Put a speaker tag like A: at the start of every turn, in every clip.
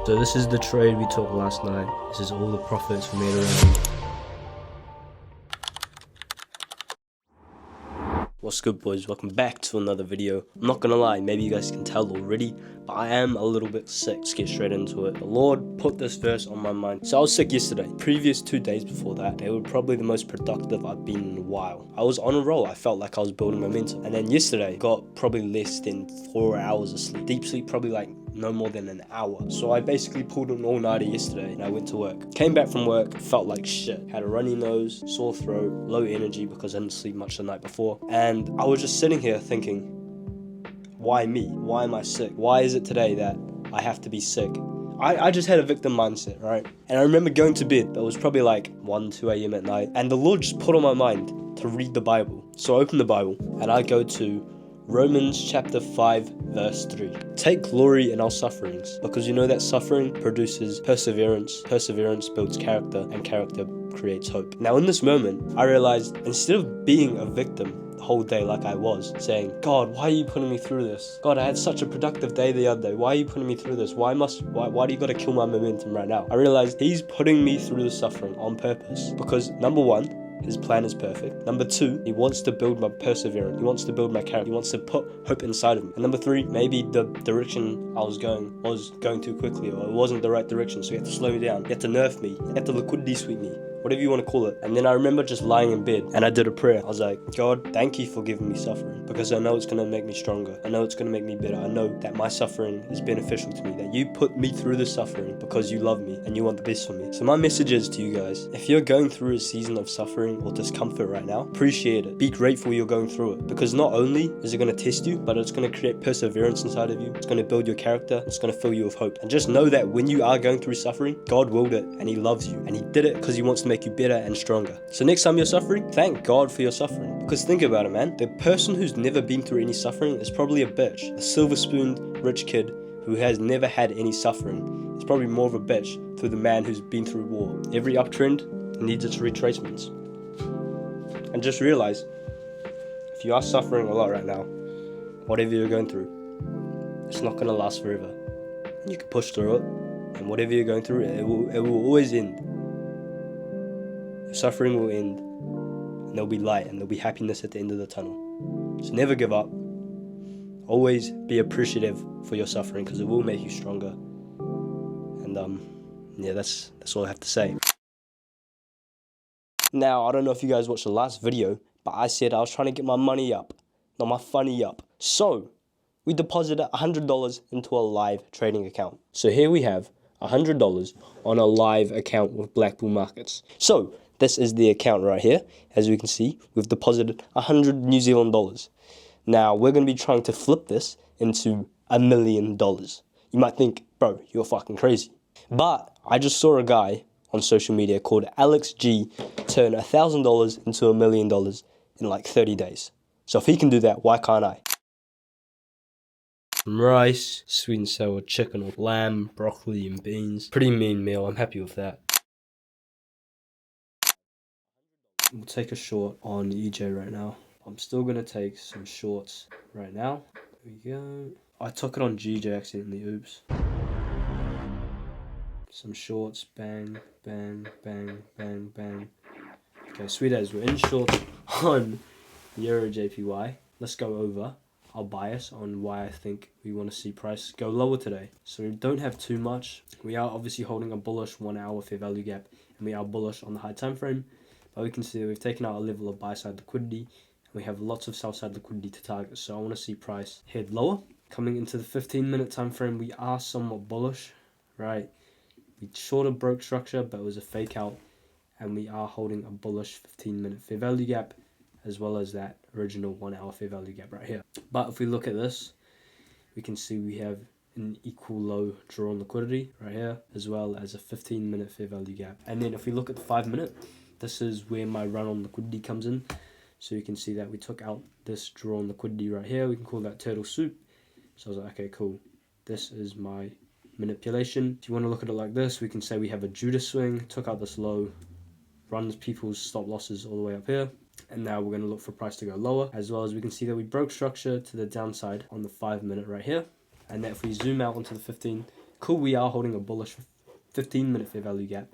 A: So this is the trade we took last night. This is all the profits we made around. What's good, boys? Welcome back to another video. I'm not gonna lie, maybe you guys can tell already, but I am a little bit sick. Let's get straight into it. The Lord put this verse on my mind. So I was sick yesterday. Previous 2 days before that, they were probably the most productive I've been in a while. I was on a roll. I felt like I was building momentum. And then yesterday, got probably less than 4 hours of sleep. Deep sleep, probably like no more than an hour. So I basically pulled an all-nighter yesterday and I went to work. Came back from work, felt like shit. Had a runny nose, sore throat, low energy because I didn't sleep much the night before. And I was just sitting here thinking, why me? Why am I sick? Why is it today that I have to be sick? I just had a victim mindset, right? And I remember going to bed. It was probably like 1, 2 a.m. at night. And the Lord just put on my mind to read the Bible. So I opened the Bible and I go to Romans chapter 5 verse 3. Take glory in our sufferings, because you know that suffering produces perseverance. Perseverance builds character, and character creates hope. Now in this moment, I realized instead of being a victim the whole day like I was, saying, God, why are you putting me through this? God, I had such a productive day the other day. Why are you putting me through this? Why do you gotta kill my momentum right now? I realized He's putting me through the suffering on purpose, because number one, His plan is perfect. Number 2, He wants to build my perseverance. He wants to build my character. He wants to put hope inside of me. And number 3, maybe the direction I was going too quickly, or it wasn't the right direction. So He had to slow me down. He had to nerf me. He had to liquidity sweep me. Whatever you want to call it. And then I remember just lying in bed and I did a prayer. I was like, God, thank you for giving me suffering, because I know it's going to make me stronger. I know it's going to make me better. I know that my suffering is beneficial to me, that you put me through the suffering because you love me and you want the best for me. So my message is to you guys, if you're going through a season of suffering or discomfort right now, appreciate it. Be grateful you're going through it, because not only is it going to test you, but it's going to create perseverance inside of you. It's going to build your character. It's going to fill you with hope. And just know that when you are going through suffering, God willed it and He loves you, and He did it because He wants to make you better and stronger. So next time you're suffering, thank God for your suffering. Because think about it, man. The person who's never been through any suffering is probably a bitch. The silver-spooned rich kid who has never had any suffering is probably more of a bitch through the man who's been through war. Every uptrend needs its retracements. And just realize, if you are suffering a lot right now, whatever you're going through, it's not going to last forever. You can push through it, and whatever you're going through, it will always end. Your suffering will end, and there'll be light, and there'll be happiness at the end of the tunnel. So never give up. Always be appreciative for your suffering, because it will make you stronger. And yeah, that's all I have to say. Now, I don't know if you guys watched the last video, but I said I was trying to get my money up, not my funny up. So we deposited $100 into a live trading account. So here we have $100 on a live account with Black Bull Markets. So this is the account right here. As you can see, we've deposited 100 New Zealand dollars. Now we're going to be trying to flip this into $1 million. You might think, bro, you're fucking crazy. But I just saw a guy on social media called Alex G turn $1,000 into $1 million in like 30 days. So if he can do that, why can't I? Some rice, sweet and sour chicken or lamb, broccoli and beans. Pretty mean meal, I'm happy with that. We'll take a short on EJ right now. I'm still going to take some shorts right now. There we go. I took it on GJ accidentally, oops. Some shorts, bang, bang, bang, bang, bang. Okay, sweet as, we're in shorts on EURJPY. Let's go over our bias on why I think we want to see price go lower today. So we don't have too much. We are obviously holding a bullish 1 hour fair value gap, and we are bullish on the high time frame. But we can see that we've taken out a level of buy side liquidity, and we have lots of sell side liquidity to target. So I want to see price head lower. Coming into the 15-minute time frame, we are somewhat bullish, right? We sort of broke structure, but it was a fake out, and we are holding a bullish 15-minute fair value gap, as well as that original 1 hour fair value gap right here. But if we look at this, we can see we have an equal low draw on liquidity right here, as well as a 15-minute fair value gap. And then if we look at the 5-minute, this is where my run on liquidity comes in. So you can see that we took out this draw on liquidity right here. We can call that turtle soup. So I was like, okay, cool. This is my manipulation. If you want to look at it like this, we can say we have a Judas swing, took out this low, runs people's stop losses all the way up here. And now we're going to look for price to go lower, as well as we can see that we broke structure to the downside on the 5-minute right here. And then if we zoom out onto the 15, Cool, we are holding a bullish 15-minute fair value gap.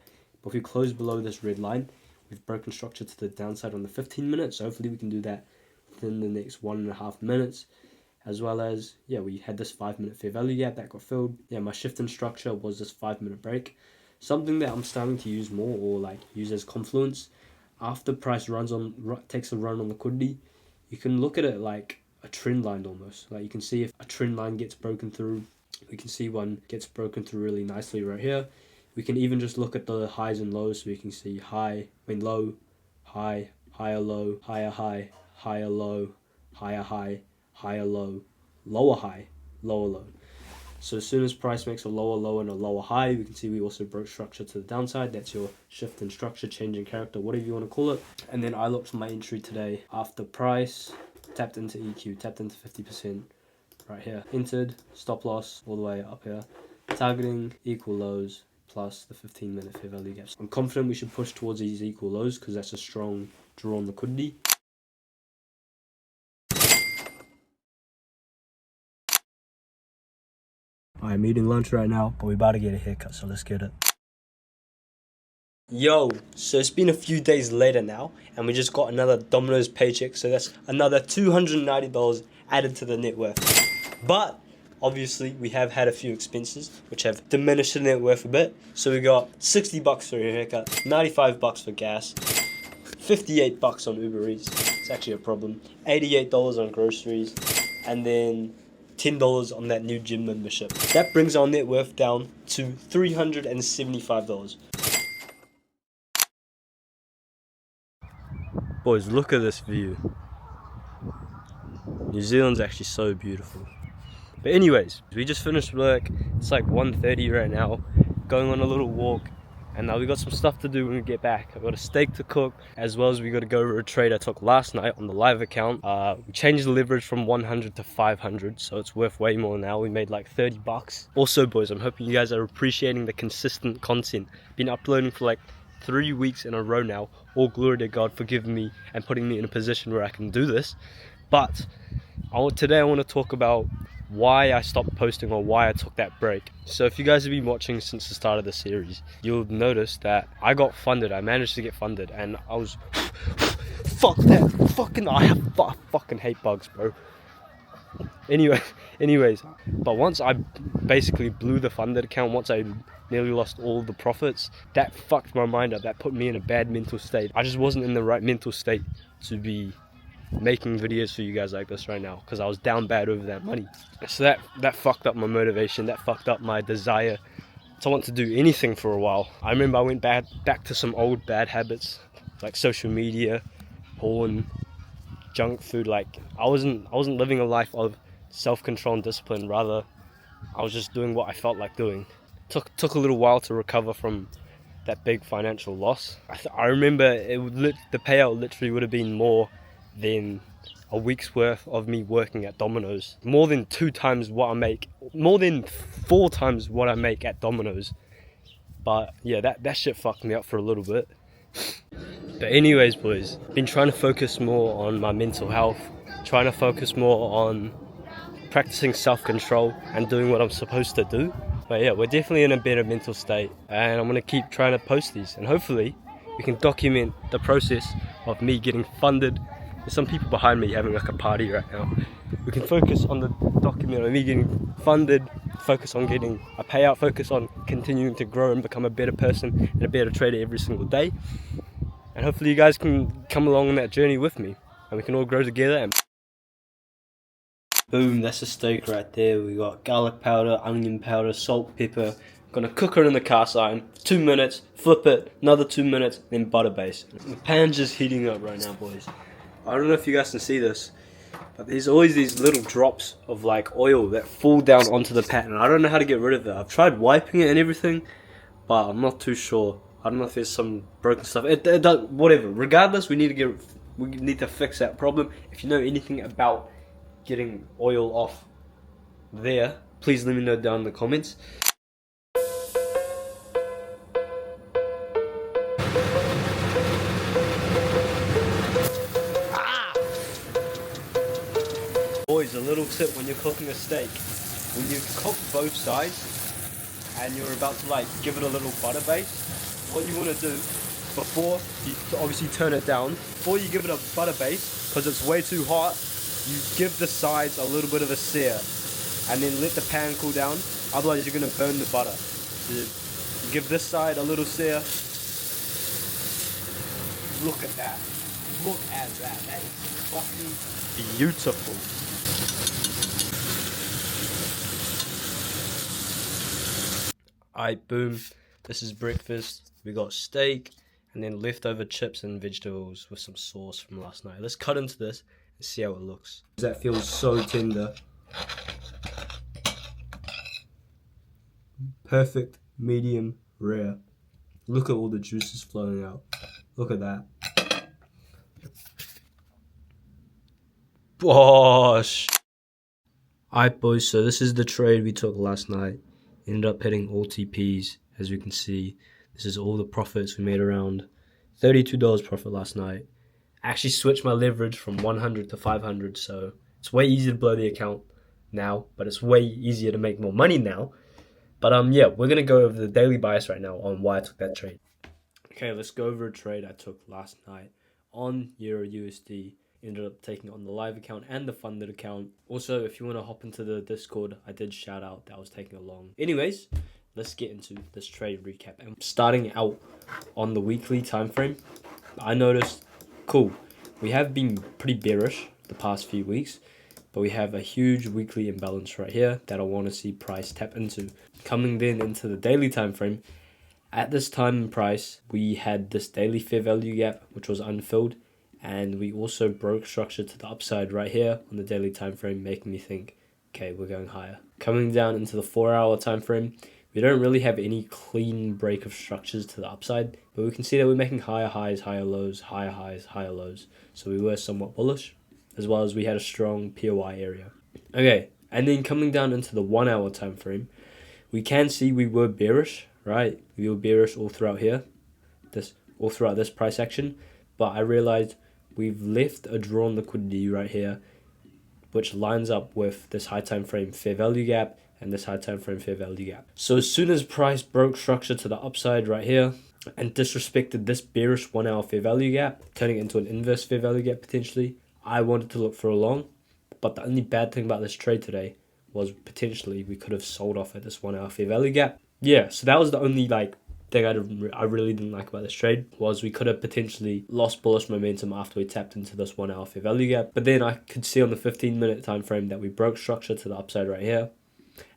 A: But if we close below this red line, we've broken structure to the downside on the 15 minutes. So hopefully we can do that within the next 1.5 minutes. As well as, yeah, we had this 5-minute fair value gap that got filled. Yeah, my shift in structure was this 5-minute break. Something that I'm starting to use more, or like use as confluence. After price takes a run on liquidity, you can look at it like a trend line almost. Like you can see if a trend line gets broken through. We can see one gets broken through really nicely right here. We can even just look at the highs and lows, so we can see low, high, higher low, higher high, higher low, higher high, higher low, lower high, lower low. So as soon as price makes a lower low and a lower high, we can see we also broke structure to the downside. That's your shift in structure, change in character, whatever you want to call it. And then I looked for my entry today after price tapped into EQ, tapped into 50% right here. Entered, stop loss all the way up here. Targeting equal lows plus the 15-minute fair value gaps. I'm confident we should push towards these equal lows because that's a strong draw on liquidity. I'm eating lunch right now, but we're about to get a haircut, so let's get it. Yo, so it's been a few days later now, and we just got another Dominos paycheck, so that's another $290 added to the net worth. But obviously, we have had a few expenses, which have diminished the net worth a bit. So we got $60 for a haircut, $95 for gas, $58 on Uber Eats. It's actually a problem. $88 on groceries, and then $10 on that new gym membership. That brings our net worth down to $375. Boys, look at this view. New Zealand's actually so beautiful. But anyways, we just finished work. It's like 1:30 right now. Going on a little walk. And now we got some stuff to do when we get back. I've got a steak to cook, as well as we got to go over a trade I took last night on the live account. We changed the leverage from 100 to 500, so it's worth way more now. We made like $30. Also, boys, I'm hoping you guys are appreciating the consistent content. Been uploading for like 3 weeks in a row now. All glory to God for giving me and putting me in a position where I can do this. But today I want to talk about why I stopped posting, or why I took that break. So if you guys have been watching since the start of the series, you'll notice that I got funded. I managed to get funded, and I was fuck that fucking I fucking hate bugs, bro. Anyways, but once I basically blew the funded account, once I nearly lost all the profits, that fucked my mind up. That put me in a bad mental state. I just wasn't in the right mental state to be making videos for you guys like this right now, because I was down bad over that money. So that fucked up my motivation. That fucked up my desire to want to do anything for a while. I remember I went back to some old bad habits, like social media, porn, junk food. Like I wasn't living a life of self-control and discipline. Rather, I was just doing what I felt like doing. Took a little while to recover from that big financial loss. I remember the payout literally would have been more than a week's worth of me working at Dominos. More than 2 times what I make, more than 4 times what I make at Dominos. But yeah, that shit fucked me up for a little bit. But anyways, boys, been trying to focus more on my mental health, trying to focus more on practicing self-control and doing what I'm supposed to do. But yeah, we're definitely in a better mental state, and I'm gonna keep trying to post these, and hopefully we can document the process of me getting funded. There's some people behind me having like a party right now. We can focus on the document of me getting funded, focus on getting a payout, focus on continuing to grow and become a better person and a better trader every single day. And hopefully you guys can come along on that journey with me, and we can all grow together. And boom, that's a steak right there. We got garlic powder, onion powder, salt, pepper. Gonna cook her in the cast iron for 2 minutes, flip it, another 2 minutes, then butter base. The pan's just heating up right now, boys. I don't know if you guys can see this, but there's always these little drops of like oil that fall down onto the pan, and I don't know how to get rid of it. I've tried wiping it and everything, but I'm not too sure. I don't know if there's some broken stuff. It does, whatever. Regardless, we need to fix that problem. If you know anything about getting oil off there, please let me know down in the comments. Boys, a little tip when you're cooking a steak. When you cook both sides, and you're about to like give it a little butter base, what you want to do before you obviously turn it down, before you give it a butter base, because it's way too hot, you give the sides a little bit of a sear and then let the pan cool down, otherwise you're going to burn the butter. So you give this side a little sear. Look at that. Look at that. That is fucking beautiful. Alright, boom. This is breakfast. We got steak and then leftover chips and vegetables with some sauce from last night. Let's cut into this and see how it looks. That feels so tender. Perfect, medium, rare. Look at all the juices flowing out. Look at that. Bosh! Alright boys, so this is the trade we took last night. Ended up hitting all TPs, as you can see. This is all the profits we made, around $32 profit last night. I actually switched my leverage from 100 to 500, so it's way easier to blow the account now, but it's way easier to make more money now. But yeah, we're going to go over the daily bias right now on why I took that trade. Okay, let's go over a trade I took last night on EURJPY. Ended up taking it on the live account and the funded account. Also, if you want to hop into the Discord, I did shout out that I was taking along. Anyways, let's get into this trade recap. And starting out on the weekly time frame, I noticed, cool, we have been pretty bearish the past few weeks, but we have a huge weekly imbalance right here that I want to see price tap into. Coming then into the daily time frame, at this time in price, we had this daily fair value gap, which was unfilled. And we also broke structure to the upside right here on the daily time frame, making me think, okay, we're going higher. Coming down into the 4-hour time frame, we don't really have any clean break of structures to the upside, but we can see that we're making higher highs, higher lows, higher highs, higher lows. So we were somewhat bullish, as well as we had a strong POI area. Okay, and then coming down into the 1-hour time frame, we can see we were bearish, right? We were bearish all throughout here, all throughout this price action, but I realized we've left a drawn liquidity right here, which lines up with this high time frame fair value gap and this high time frame fair value gap. So as soon as price broke structure to the upside right here and disrespected this bearish 1-hour fair value gap, turning it into an inverse fair value gap potentially, I wanted to look for a long. But the only bad thing about this trade today was potentially we could have sold off at this 1-hour fair value gap. Yeah, so that was the only thing I really didn't like about this trade, was we could have potentially lost bullish momentum after we tapped into this 1-hour fair value gap. But then I could see on the 15-minute time frame that we broke structure to the upside right here,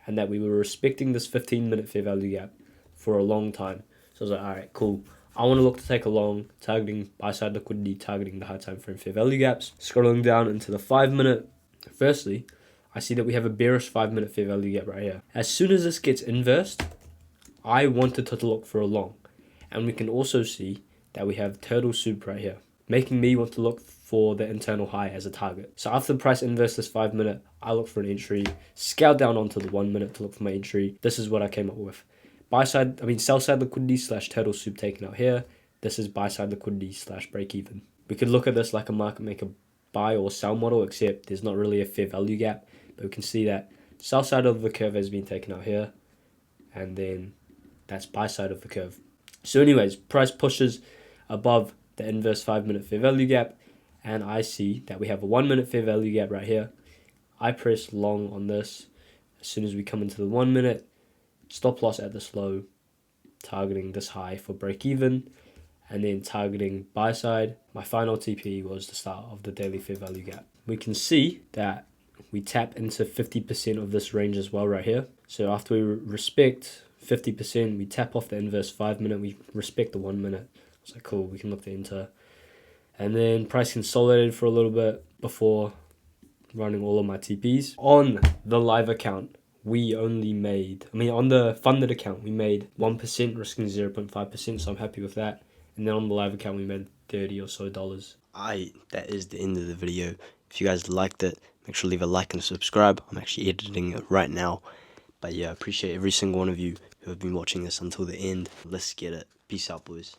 A: and that we were respecting this 15-minute fair value gap for a long time. So I was like, all right, cool. I want to look to take a long, targeting buy side liquidity, targeting the high time frame fair value gaps. Scrolling down into the 5-minute, firstly, I see that we have a bearish 5-minute fair value gap right here. As soon as this gets inversed, I wanted to look for a long, and we can also see that we have turtle soup right here, making me want to look for the internal high as a target. So after the price inverse this 5-minute, I look for an entry, scale down onto the 1-minute to look for my entry. This is what I came up with. Sell side liquidity slash turtle soup taken out here. This is buy side liquidity slash break even. We could look at this like a market maker buy or sell model, except there's not really a fair value gap, but we can see that sell side of the curve has been taken out here, and then that's buy side of the curve. So anyways, price pushes above the inverse 5-minute fair value gap, and I see that we have a 1-minute fair value gap right here. I press long on this. As soon as we come into the 1-minute, stop loss at this low, targeting this high for break even, and then targeting buy side. My final TP was the start of the daily fair value gap. We can see that we tap into 50% of this range as well right here. So after we respect 50%, we tap off the inverse 5-minute, we respect the 1-minute. So cool, we can look to enter. And then price consolidated for a little bit before running all of my TPs. On the live account, we only made, on the funded account, we made 1%, risking 0.5%, so I'm happy with that. And then on the live account, we made $30 or so.
B: That is the end of the video. If you guys liked it, make sure to leave a like and subscribe. I'm actually editing it right now. But yeah, I appreciate every single one of you who have been watching this until the end. Let's get it. Peace out, boys.